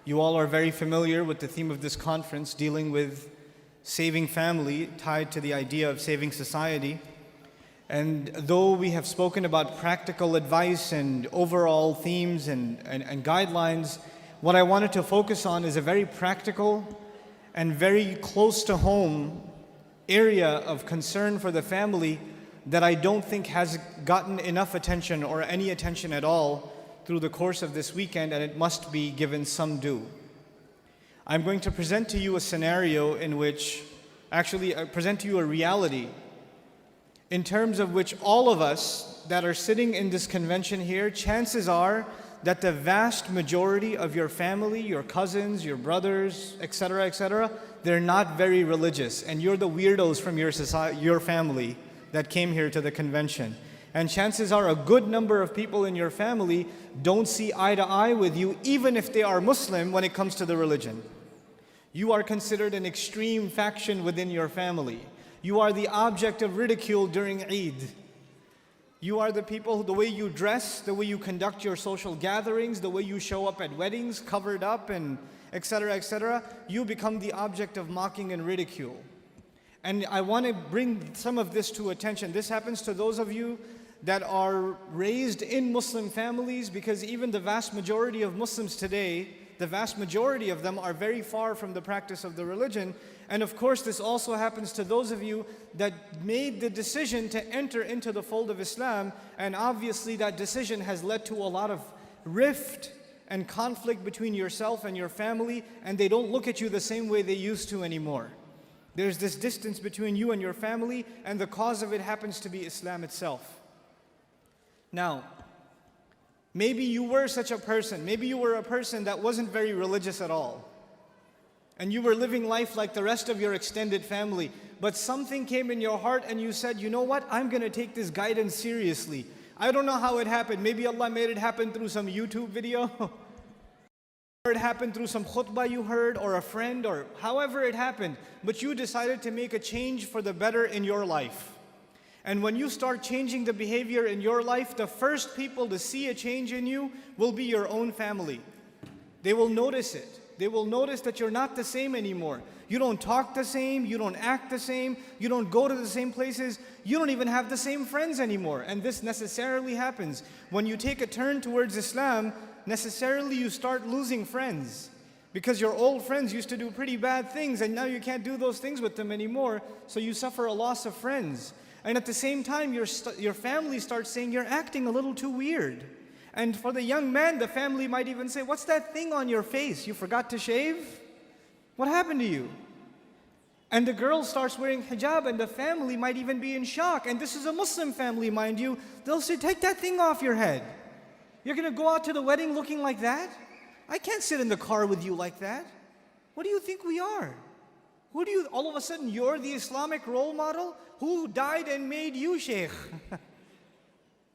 You all are very familiar with the theme of this conference, dealing with saving family, tied to the idea of saving society. And though we have spoken about practical advice and overall themes and guidelines, what I wanted to focus on is a very practical and very close to home area of concern for the family that I don't think has gotten enough attention or any attention at all through the course of this weekend, and it must be given some due. I'm going to present to you a scenario in which, present to you a reality in terms of which all of us that are sitting in this convention here, chances are that the vast majority of your family, your cousins, your brothers, etc., they're not very religious, and you're the weirdos from your family that came here to the convention. And chances are a good number of people in your family don't see eye to eye with you, even if they are Muslim, when it comes to the religion. You are considered an extreme faction within your family. You are the object of ridicule during Eid. You are the people, the way you dress, the way you conduct your social gatherings, the way you show up at weddings, covered up and etc., you become the object of mocking and ridicule. And I want to bring some of this to attention. This happens to those of you that are raised in Muslim families, because even the vast majority of Muslims today, the vast majority of them are very far from the practice of the religion. And of course, this also happens to those of you that made the decision to enter into the fold of Islam, and obviously that decision has led to a lot of rift and conflict between yourself and your family, and they don't look at you the same way they used to anymore. There's this distance between you and your family, and the cause of it happens to be Islam itself. Now, maybe you were such a person. Maybe you were a person that wasn't very religious at all, and you were living life like the rest of your extended family, but something came in your heart and you said, you know what, I'm going to take this guidance seriously. I don't know how it happened. Maybe Allah made it happen through some YouTube video, or it happened through some khutbah you heard, or a friend, or however it happened, but you decided to make a change for the better in your life. And when you start changing the behavior in your life, the first people to see a change in you will be your own family. They will notice it. They will notice that you're not the same anymore. You don't talk the same, you don't act the same, you don't go to the same places, you don't even have the same friends anymore. And this necessarily happens. When you take a turn towards Islam, necessarily you start losing friends, because your old friends used to do pretty bad things, and now you can't do those things with them anymore, so you suffer a loss of friends. And at the same time, your family starts saying, you're acting a little too weird. And for the young man, the family might even say, what's that thing on your face? You forgot to shave? What happened to you? And the girl starts wearing hijab, and the family might even be in shock. And this is a Muslim family, mind you. They'll say, take that thing off your head. You're going to go out to the wedding looking like that? I can't sit in the car with you like that. What do you think we are? All of a sudden, you're the Islamic role model? Who died and made you sheikh?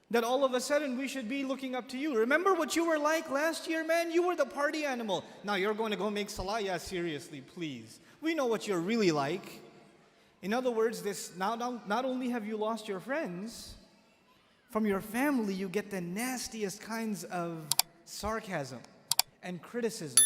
That all of a sudden we should be looking up to you. Remember what you were like last year, man? You were the party animal. Now you're going to go make salah? Yeah, seriously, please. We know what you're really like. In other words, not only have you lost your friends, from your family you get the nastiest kinds of sarcasm and criticism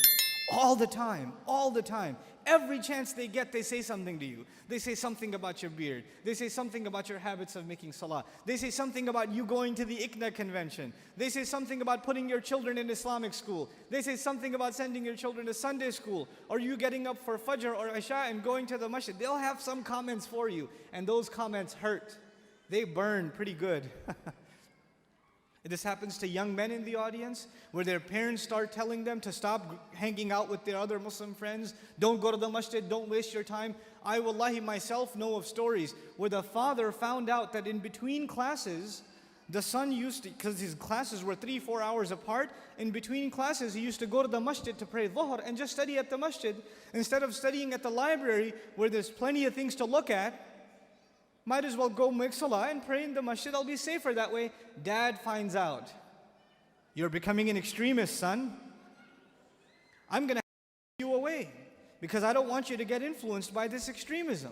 all the time. Every chance they get, they say something to you. They say something about your beard. They say something about your habits of making salah. They say something about you going to the ICNA convention. They say something about putting your children in Islamic school. They say something about sending your children to Sunday school, or you getting up for Fajr or Isha and going to the masjid. They'll have some comments for you, and those comments hurt. They burn pretty good. This happens to young men in the audience, where their parents start telling them to stop hanging out with their other Muslim friends. Don't go to the masjid, don't waste your time. I wallahi myself know of stories where the father found out that in between classes, the son used to, because his classes were 3-4 hours apart, in between classes he used to go to the masjid to pray dhuhr and just study at the masjid. Instead of studying at the library where there's plenty of things to look at, might as well go make salah and pray in the masjid. I'll be safer that way. Dad finds out. You're becoming an extremist, son. I'm going to take you away, because I don't want you to get influenced by this extremism.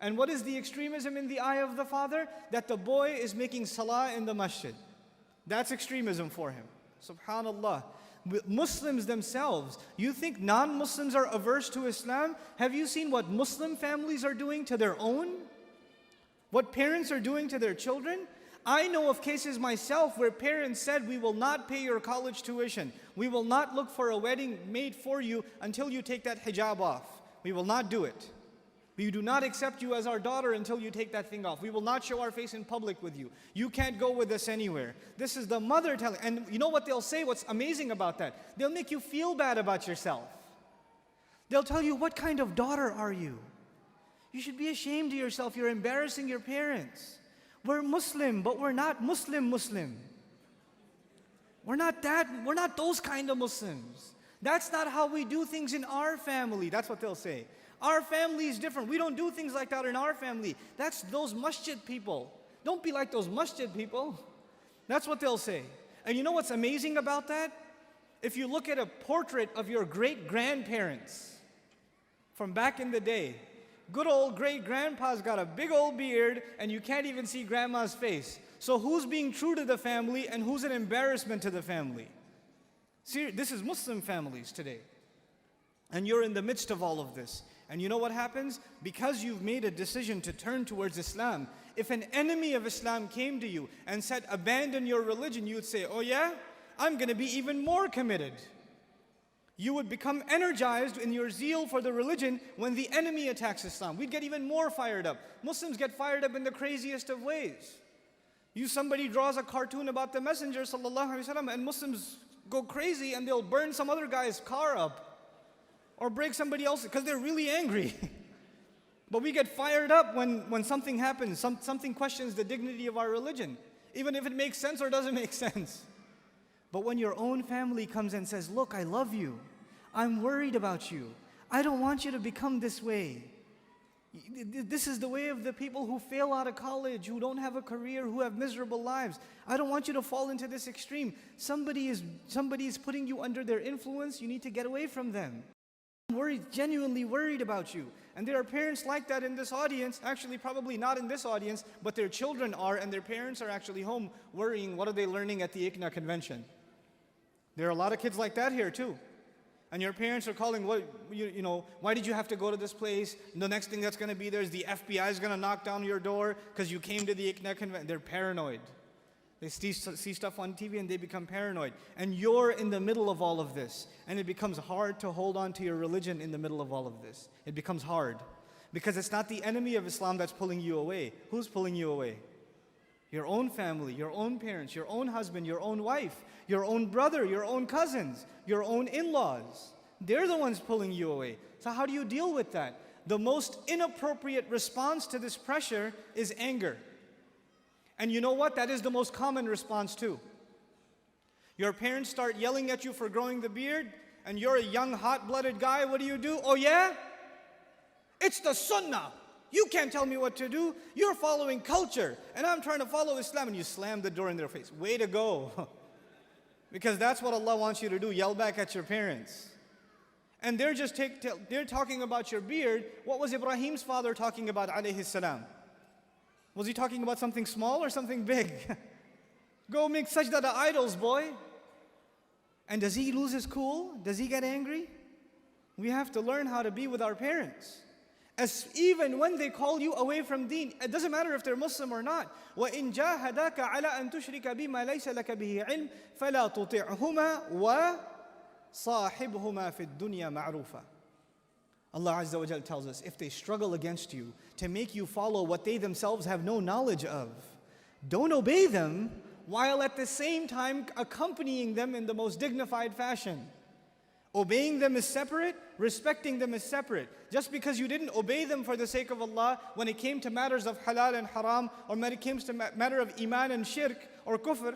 And what is the extremism in the eye of the father? That the boy is making salah in the masjid. That's extremism for him. Subhanallah. Muslims themselves. You think non-Muslims are averse to Islam? Have you seen what Muslim families are doing to their own? What parents are doing to their children? I know of cases myself where parents said, we will not pay your college tuition. We will not look for a wedding made for you until you take that hijab off. We will not do it. We do not accept you as our daughter until you take that thing off. We will not show our face in public with you. You can't go with us anywhere. This is the mother telling. And you know what they'll say? What's amazing about that? They'll make you feel bad about yourself. They'll tell you, what kind of daughter are you? You should be ashamed of yourself. You're embarrassing your parents. We're Muslim, but we're not Muslim. We're not those kind of Muslims. That's not how we do things in our family. That's what they'll say. Our family is different. We don't do things like that in our family. That's those masjid people. Don't be like those masjid people. That's what they'll say. And you know what's amazing about that? If you look at a portrait of your great-grandparents from back in the day, good old great-grandpa's got a big old beard and you can't even see grandma's face. So who's being true to the family and who's an embarrassment to the family? See, this is Muslim families today. And you're in the midst of all of this. And you know what happens? Because you've made a decision to turn towards Islam, if an enemy of Islam came to you and said, abandon your religion, you would say, oh yeah? I'm going to be even more committed. You would become energized in your zeal for the religion when the enemy attacks Islam. We'd get even more fired up. Muslims get fired up in the craziest of ways. Somebody draws a cartoon about the Messenger ﷺ, and Muslims go crazy and they'll burn some other guy's car up. Or break somebody else because they're really angry. But we get fired up when something happens, something questions the dignity of our religion, even if it makes sense or doesn't make sense. But when your own family comes and says, look, I love you, I'm worried about you, I don't want you to become this way. This is the way of the people who fail out of college, who don't have a career, who have miserable lives. I don't want you to fall into this extreme. Somebody is putting you under their influence, you need to get away from them. Worried, genuinely worried about you. And there are parents like that in this audience, actually probably not in this audience, but their children are, and their parents are actually home worrying, what are they learning at the ICNA convention? There are a lot of kids like that here too. And your parents are calling, why did you have to go to this place? The next thing that's going to be there is the FBI is going to knock down your door because you came to the ICNA convention. They're paranoid. They see stuff on TV and they become paranoid. And you're in the middle of all of this. And it becomes hard to hold on to your religion in the middle of all of this. It becomes hard. Because it's not the enemy of Islam that's pulling you away. Who's pulling you away? Your own family, your own parents, your own husband, your own wife, your own brother, your own cousins, your own in-laws. They're the ones pulling you away. So how do you deal with that? The most inappropriate response to this pressure is anger. And you know what? That is the most common response too. Your parents start yelling at you for growing the beard, and you're a young, hot-blooded guy. What do? Oh yeah? It's the sunnah. You can't tell me what to do. You're following culture, and I'm trying to follow Islam, and you slam the door in their face. Way to go. Because that's what Allah wants you to do, yell back at your parents. And they're talking about your beard. What was Ibrahim's father talking about, alayhi salam? Was he talking about something small or something big? Go make sajda to idols, boy. And does he lose his cool? Does he get angry? We have to learn how to be with our parents. Even when they call you away from deen, it doesn't matter if they're Muslim or not. وَإِن جَاهَدَاكَ عَلَىٰ أَن تُشْرِكَ بِمَا لَيْسَ لَكَ بِهِ عِلْمٍ فَلَا تُطِعْهُمَا وَصَاحِبْهُمَا فِي الدُّنْيَا مَعْرُوفًا. Allah Azza wa Jal tells us, if they struggle against you to make you follow what they themselves have no knowledge of, don't obey them while at the same time accompanying them in the most dignified fashion. Obeying them is separate, respecting them is separate. Just because you didn't obey them for the sake of Allah when it came to matters of halal and haram, or when it came to matter of iman and shirk or kufr,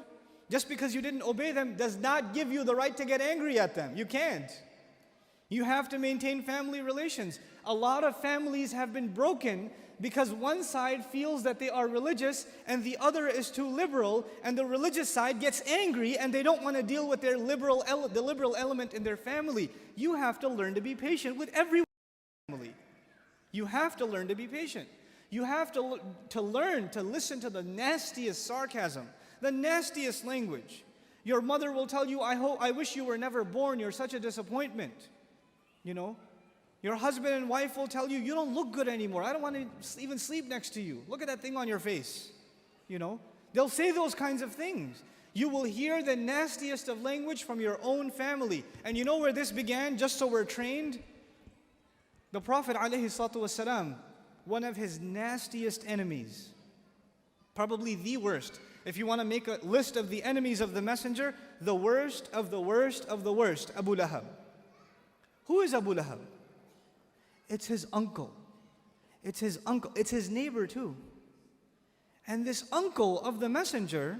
just because you didn't obey them does not give you the right to get angry at them. You can't. You have to maintain family relations. A lot of families have been broken because one side feels that they are religious and the other is too liberal, and the religious side gets angry and they don't want to deal with the liberal element in their family. You have to learn to be patient with every family. You have to learn to be patient. You have to learn to listen to the nastiest sarcasm, the nastiest language. Your mother will tell you, I wish you were never born, you're such a disappointment. You know? Your husband and wife will tell you, you don't look good anymore. I don't want to even sleep next to you. Look at that thing on your face. You know? They'll say those kinds of things. You will hear the nastiest of language from your own family. And you know where this began, just so we're trained? The Prophet ﷺ, one of his nastiest enemies, probably the worst. If you want to make a list of the enemies of the Messenger, the worst of the worst of the worst, Abu Lahab. Who is Abu Lahab? It's his uncle. It's his uncle. It's his neighbor too. And this uncle of the Messenger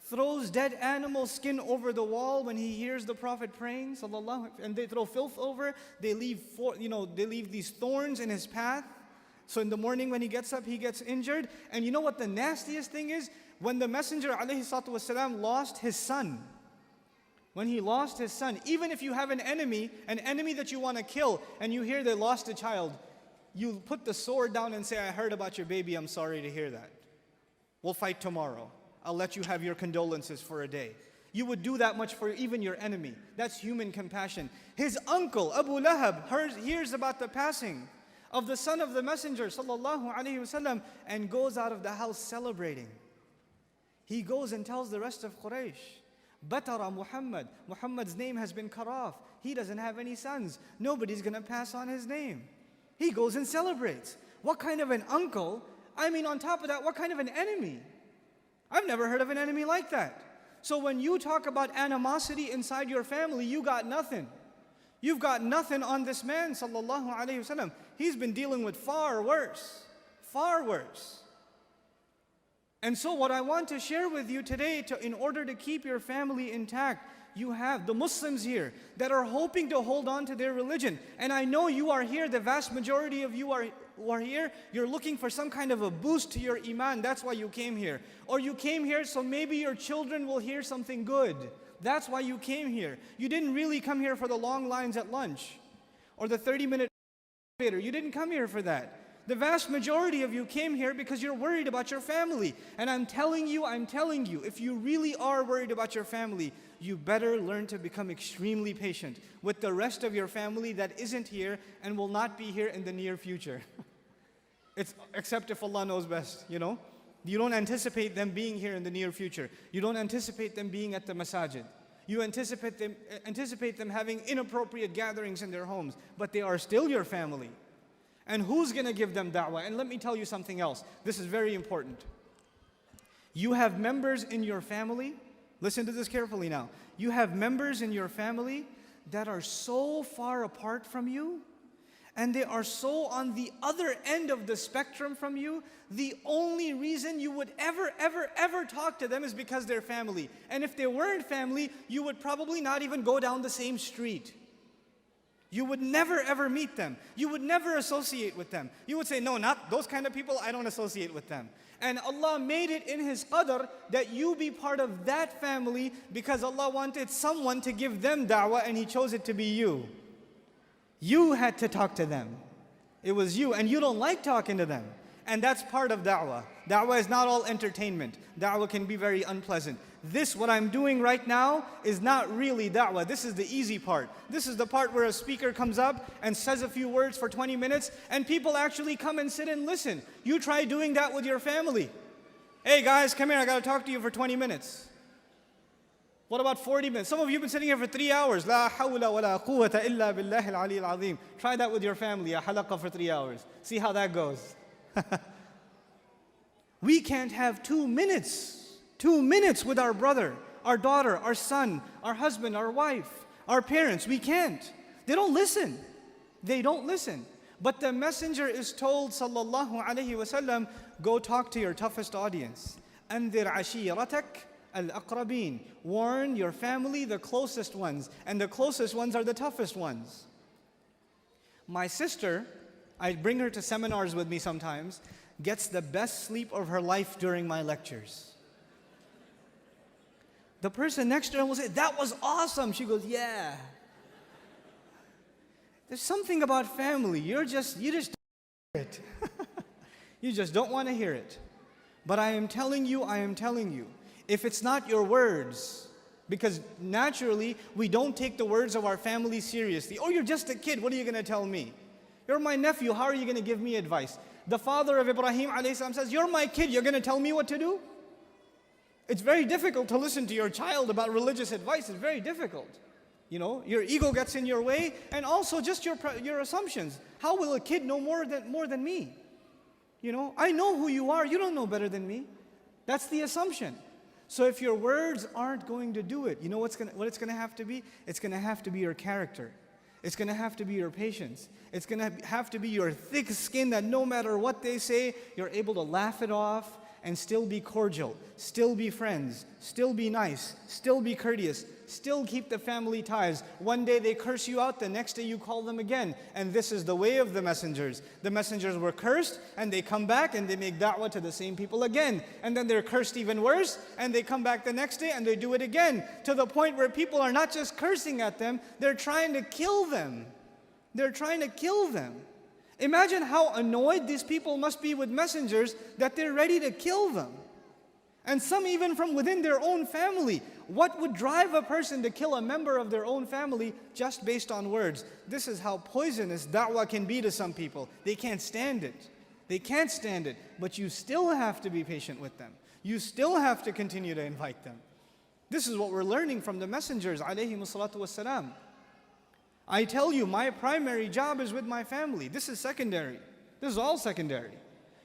throws dead animal skin over the wall when he hears the Prophet praying, sallallahu, and they throw filth over. They leave these thorns in his path. So in the morning when he gets up, he gets injured. And you know what the nastiest thing is? When the Messenger ﷺ lost his son, when he lost his son, even if you have an enemy that you want to kill, and you hear they lost a child, you put the sword down and say, I heard about your baby, I'm sorry to hear that. We'll fight tomorrow. I'll let you have your condolences for a day. You would do that much for even your enemy. That's human compassion. His uncle, Abu Lahab, hears about the passing of the son of the Messenger ﷺ and goes out of the house celebrating. He goes and tells the rest of Quraysh, Batara Muhammad. Muhammad's name has been cut off. He doesn't have any sons. Nobody's going to pass on his name. He goes and celebrates. What kind of an uncle? I mean, on top of that, what kind of an enemy? I've never heard of an enemy like that. So when you talk about animosity inside your family, you got nothing. You've got nothing on this man, sallallahu alayhi wasallam. He's been dealing with far worse. Far worse. And so what I want to share with you today, in order to keep your family intact, you have the Muslims here that are hoping to hold on to their religion. And I know you are here, the vast majority of you who are here, you're looking for some kind of a boost to your iman. That's why you came here. Or you came here so maybe your children will hear something good. That's why you came here. You didn't really come here for the long lines at lunch or the 30-minute later. You didn't come here for that. The vast majority of you came here because you're worried about your family. And I'm telling you, if you really are worried about your family, you better learn to become extremely patient with the rest of your family that isn't here and will not be here in the near future. Except if Allah knows best, you know. You don't anticipate them being here in the near future. You don't anticipate them being at the masajid. You anticipate them having inappropriate gatherings in their homes, but they are still your family. And who's going to give them da'wah? And let me tell you something else. This is very important. You have members in your family. Listen to this carefully now. You have members in your family that are so far apart from you, and they are so on the other end of the spectrum from you, the only reason you would ever talk to them is because they're family. And if they weren't family, you would probably not even go down the same street. You would never ever meet them. You would never associate with them. You would say, no, not those kind of people, I don't associate with them. And Allah made it in His qadr that you be part of that family because Allah wanted someone to give them da'wah and He chose it to be you. You had to talk to them. It was you, and you don't like talking to them. And that's part of da'wah. Da'wah is not all entertainment. Da'wah can be very unpleasant. This, what I'm doing right now, is not really da'wah. This is the easy part. This is the part where a speaker comes up and says a few words for 20 minutes, and people actually come and sit and listen. You try doing that with your family. Hey guys, come here, I got to talk to you for 20 minutes. What about 40 minutes? Some of you have been sitting here for 3 hours. La hawla wa la quwwata illa billahi al-ali al-azim. Try that with your family, a halaqah for 3 hours. See how that goes. We can't have 2 minutes. 2 minutes with our brother, our daughter, our son, our husband, our wife, our parents. We can't. They don't listen. They don't listen. But the messenger is told, sallallahu alayhi wasallam, go talk to your toughest audience. Andir ashiratak al-aqrabin. Warn your family, the closest ones. And the closest ones are the toughest ones. My sister, I bring her to seminars with me sometimes, gets the best sleep of her life during my lectures. The person next to her will say, that was awesome. She goes, yeah. There's something about family. You just don't hear it. You just don't want to hear it. But I am telling you, if it's not your words, Because naturally, we don't take the words of our family seriously. Oh, you're just a kid, what are you going to tell me? You're my nephew, how are you going to give me advice? The father of Ibrahim alayhi salam says, you're my kid, you're going to tell me what to do? It's very difficult to listen to your child about religious advice. It's very difficult. You know, your ego gets in your way, and also just your assumptions. How will a kid know more than me? You know, I know who you are, you don't know better than me. That's the assumption. So if your words aren't going to do it, you know what it's going to have to be? It's going to have to be your character. It's going to have to be your patience. It's going to have to be your thick skin that no matter what they say, you're able to laugh it off and still be cordial, still be friends, still be nice, still be courteous, still keep the family ties. One day they curse you out, the next day you call them again. And this is the way of the messengers. The messengers were cursed and they come back and they make da'wah to the same people again. And then they're cursed even worse and they come back the next day and they do it again. To the point where people are not just cursing at them, they're trying to kill them. They're trying to kill them. Imagine how annoyed these people must be with messengers that they're ready to kill them. And some even from within their own family. What would drive a person to kill a member of their own family just based on words? This is how poisonous da'wah can be to some people. They can't stand it. They can't stand it. But you still have to be patient with them. You still have to continue to invite them. This is what we're learning from the messengers, alayhimus salatu wassalam. I tell you, my primary job is with my family. This is secondary. This is all secondary.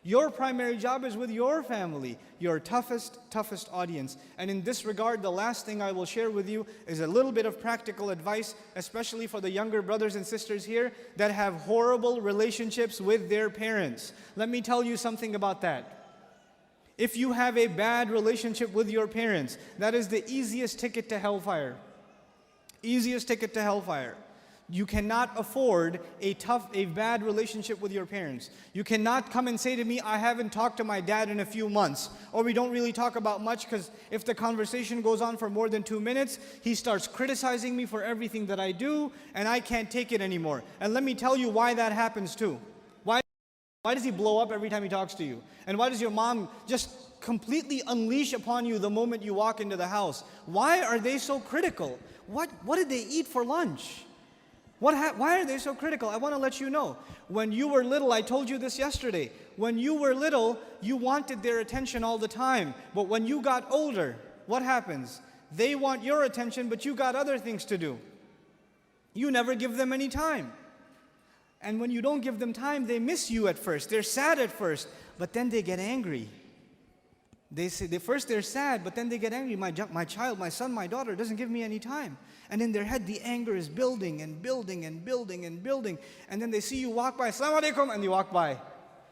Your primary job is with your family, your toughest audience. And in this regard, the last thing I will share with you is a little bit of practical advice, especially for the younger brothers and sisters here that have horrible relationships with their parents. Let me tell you something about that. If you have a bad relationship with your parents, that is the easiest ticket to hellfire. Easiest ticket to hellfire. You cannot afford a bad relationship with your parents. You cannot come and say to me, I haven't talked to my dad in a few months, or we don't really talk about much because if the conversation goes on for more than 2 minutes, he starts criticizing me for everything that I do, and I can't take it anymore. And let me tell you why that happens too. Why does he blow up every time he talks to you? And why does your mom just completely unleash upon you the moment you walk into the house? Why are they so critical? What did they eat for lunch? Why are they so critical? I want to let you know. When you were little, I told you this yesterday. When you were little, you wanted their attention all the time. But when you got older, what happens? They want your attention, but you got other things to do. You never give them any time. And when you don't give them time, they miss you at first. They're sad at first, but then they get angry. First they're sad, but then they get angry. My child, my son, my daughter doesn't give me any time. And in their head, the anger is building and building and building and building. And then they see you walk by, Assalamu alaikum, and you walk by.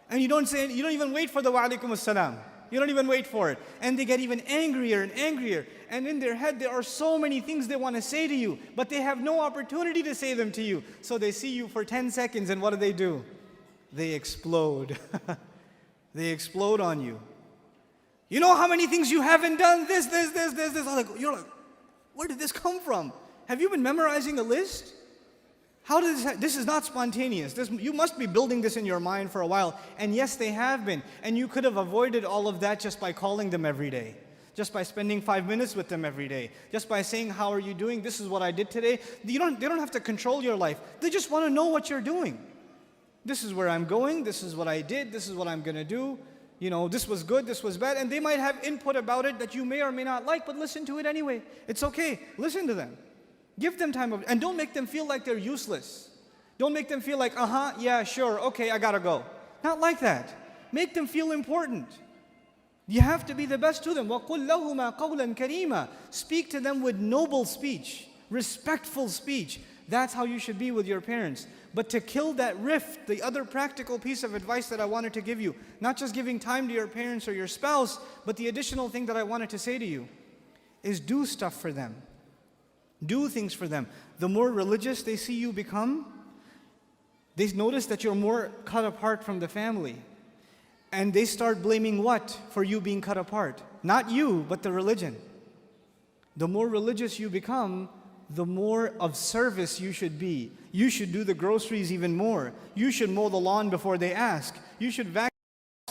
And you don't even wait for the wa alaikum assalam. You don't even wait for it. And they get even angrier and angrier. And in their head, there are so many things they want to say to you, but they have no opportunity to say them to you. So they see you for 10 seconds, and what do? They explode. They explode on you. You know how many things you haven't done? This. You're like, where did this come from? Have you been memorizing a list? This is not spontaneous. You must be building this in your mind for a while. And yes, they have been. And you could have avoided all of that just by calling them every day. Just by spending 5 minutes with them every day. Just by saying, how are you doing? This is what I did today. They don't have to control your life. They just want to know what you're doing. This is where I'm going. This is what I did. This is what I'm going to do. You know, this was good, this was bad. And they might have input about it that you may or may not like, but listen to it anyway. It's okay. Listen to them. Give them time. And don't make them feel like they're useless. Don't make them feel like, yeah, sure, okay, I gotta go. Not like that. Make them feel important. You have to be the best to them. وَقُلْ لَهُمَا قَوْلًا كَرِيمًا. Speak to them with noble speech, respectful speech. That's how you should be with your parents. But to kill that rift, the other practical piece of advice that I wanted to give you, not just giving time to your parents or your spouse, but the additional thing that I wanted to say to you, is do stuff for them. Do things for them. The more religious they see you become, they notice that you're more cut apart from the family. And they start blaming what for you being cut apart? Not you, but the religion. The more religious you become, the more of service you should be. You should do the groceries even more. You should mow the lawn before they ask. You should vacuum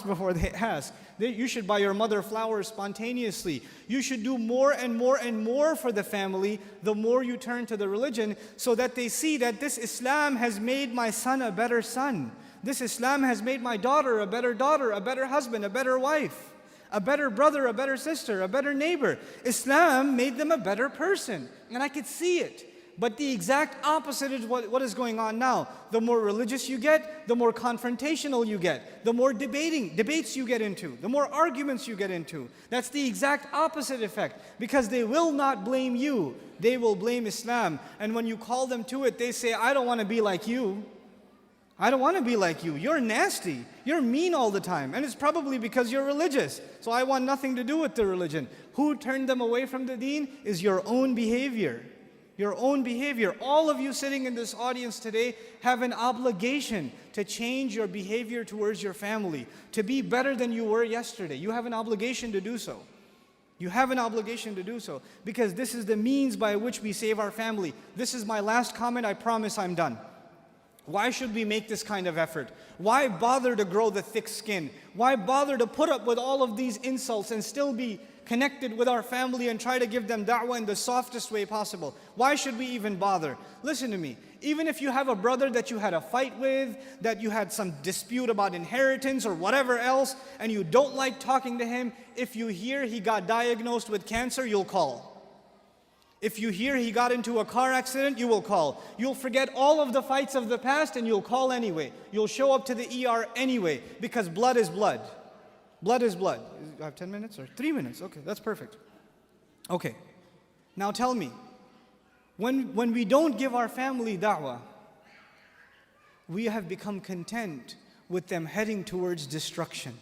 before they ask. You should buy your mother flowers spontaneously. You should do more and more and more for the family the more you turn to the religion, so that they see that this Islam has made my son a better son. This Islam has made my daughter, a better husband, a better wife, a better brother, a better sister, a better neighbor. Islam made them a better person. And I could see it. But the exact opposite is what is going on now. The more religious you get, the more confrontational you get, the more debates you get into, the more arguments you get into. That's the exact opposite effect, because they will not blame you. They will blame Islam. And when you call them to it, they say, I don't want to be like you. I don't want to be like you. You're nasty. You're mean all the time. And it's probably because you're religious. So I want nothing to do with the religion. Who turned them away from the deen is your own behavior. Your own behavior. All of you sitting in this audience today have an obligation to change your behavior towards your family, to be better than you were yesterday. You have an obligation to do so. You have an obligation to do so, because this is the means by which we save our family. This is my last comment. I promise I'm done. Why should we make this kind of effort? Why bother to grow the thick skin? Why bother to put up with all of these insults and still be connected with our family and try to give them da'wah in the softest way possible? Why should we even bother? Listen to me. Even if you have a brother that you had a fight with, that you had some dispute about inheritance or whatever else, and you don't like talking to him, if you hear he got diagnosed with cancer, you'll call. If you hear he got into a car accident, you will call. You'll forget all of the fights of the past and you'll call anyway. You'll show up to the ER anyway, because blood is blood. Blood is blood. I have 10 minutes or 3 minutes? Okay, that's perfect. Okay, now tell me, when we don't give our family da'wah, we have become content with them heading towards destruction.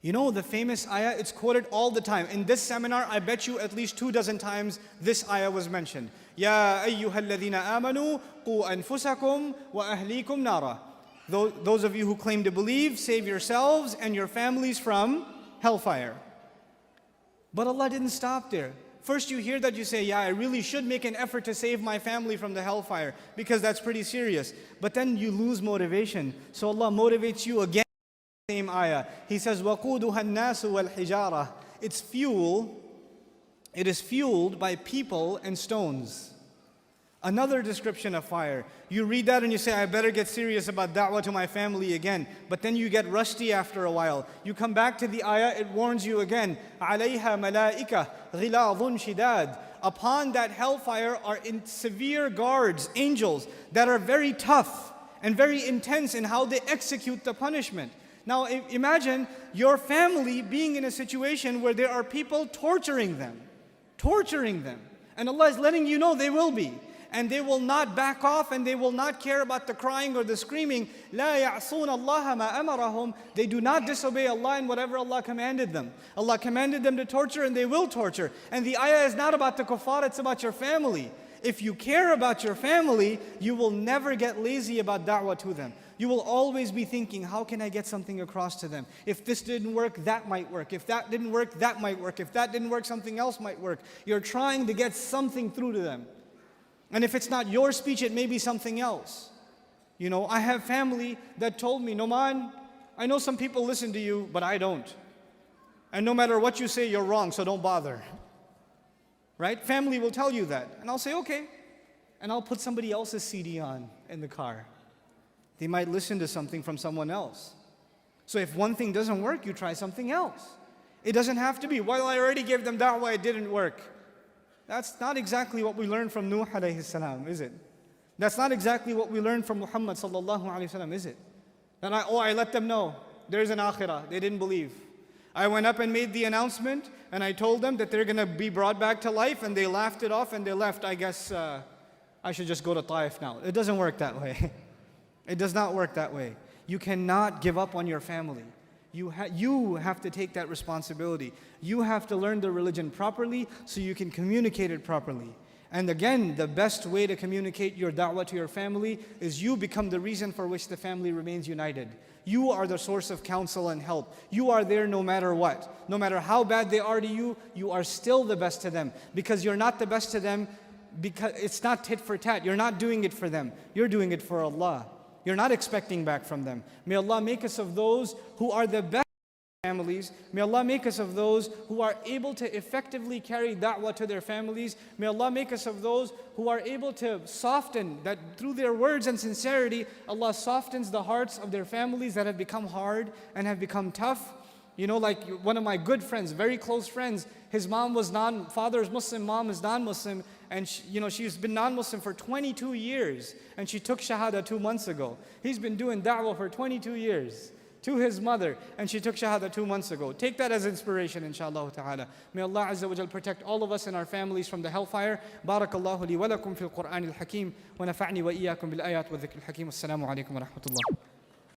You know the famous ayah, it's quoted all the time. In this seminar, I bet you at least 24 times this ayah was mentioned. Ya ayyuhal ladhina amanu, qu anfusakum wa ahlikum nara. Those of you who claim to believe, save yourselves and your families from hellfire. But Allah didn't stop there. First you hear that, you say, yeah, I really should make an effort to save my family from the hellfire, because that's pretty serious. But then you lose motivation. So Allah motivates you again. Same ayah. He says, وَقُودُهَا النَّاسُ وَالْحِجَارَةِ. Its fuel, it is fueled by people and stones. Another description of fire. You read that and you say, I better get serious about da'wah to my family again. But then you get rusty after a while. You come back to the ayah, it warns you again. عَلَيْهَا مَلَائِكَةٌ غِلَاظٌ شِدَادٌ. Upon that hellfire are in severe guards, angels, that are very tough and very intense in how they execute the punishment. Now imagine your family being in a situation where there are people torturing them. And Allah is letting you know they will be. And they will not back off, and they will not care about the crying or the screaming. لا يعصون الله ما أمرهم. They do not disobey Allah in whatever Allah commanded them. Allah commanded them to torture, and they will torture. And the ayah is not about the kuffar, it's about your family. If you care about your family, you will never get lazy about da'wah to them. You will always be thinking, how can I get something across to them? If this didn't work, that might work. If that didn't work, that might work. If that didn't work, something else might work. You're trying to get something through to them. And if it's not your speech, it may be something else. You know, I have family that told me, Nouman, I know some people listen to you, but I don't. And no matter what you say, you're wrong, so don't bother. Right? Family will tell you that. And I'll say, okay. And I'll put somebody else's CD on in the car. They might listen to something from someone else. So if one thing doesn't work, you try something else. It doesn't have to be, well, I already gave them da'wah, it didn't work. That's not exactly what we learned from Nuh alayhi salam, is it? That's not exactly what we learned from Muhammad sallallahu alayhi wasallam, is it? That I let them know, there's an akhirah. They didn't believe. I went up and made the announcement, and I told them that they're going to be brought back to life, and they laughed it off and they left. I guess I should just go to Taif now. It doesn't work that way. It does not work that way. You cannot give up on your family. You have to take that responsibility. You have to learn the religion properly so you can communicate it properly. And again, the best way to communicate your da'wah to your family is you become the reason for which the family remains united. You are the source of counsel and help. You are there no matter what. No matter how bad they are to you, you are still the best to them. Because you're not the best to them, because it's not tit for tat. You're not doing it for them. You're doing it for Allah. You're not expecting back from them. May Allah make us of those who are the best families. May Allah make us of those who are able to effectively carry da'wah to their families. May Allah make us of those who are able to soften, that through their words and sincerity, Allah softens the hearts of their families that have become hard and have become tough. You know, like one of my good friends, very close friends, his mom was father is Muslim, mom is non-Muslim, and she's been non-Muslim for 22 years, and she took Shahada 2 months ago. He's been doing da'wah for 22 years to his mother, and she took Shahada 2 months ago. Take that as inspiration, inshallah ta'ala. May Allah Azza wa Jal protect all of us and our families from the hellfire. Barakallahu li wa lakum fil Qur'an al-Hakim, wa nafa'ni wa iyyakum bil ayat wa dhikr al-Hakim. Assalamu alaikum wa rahmatullah.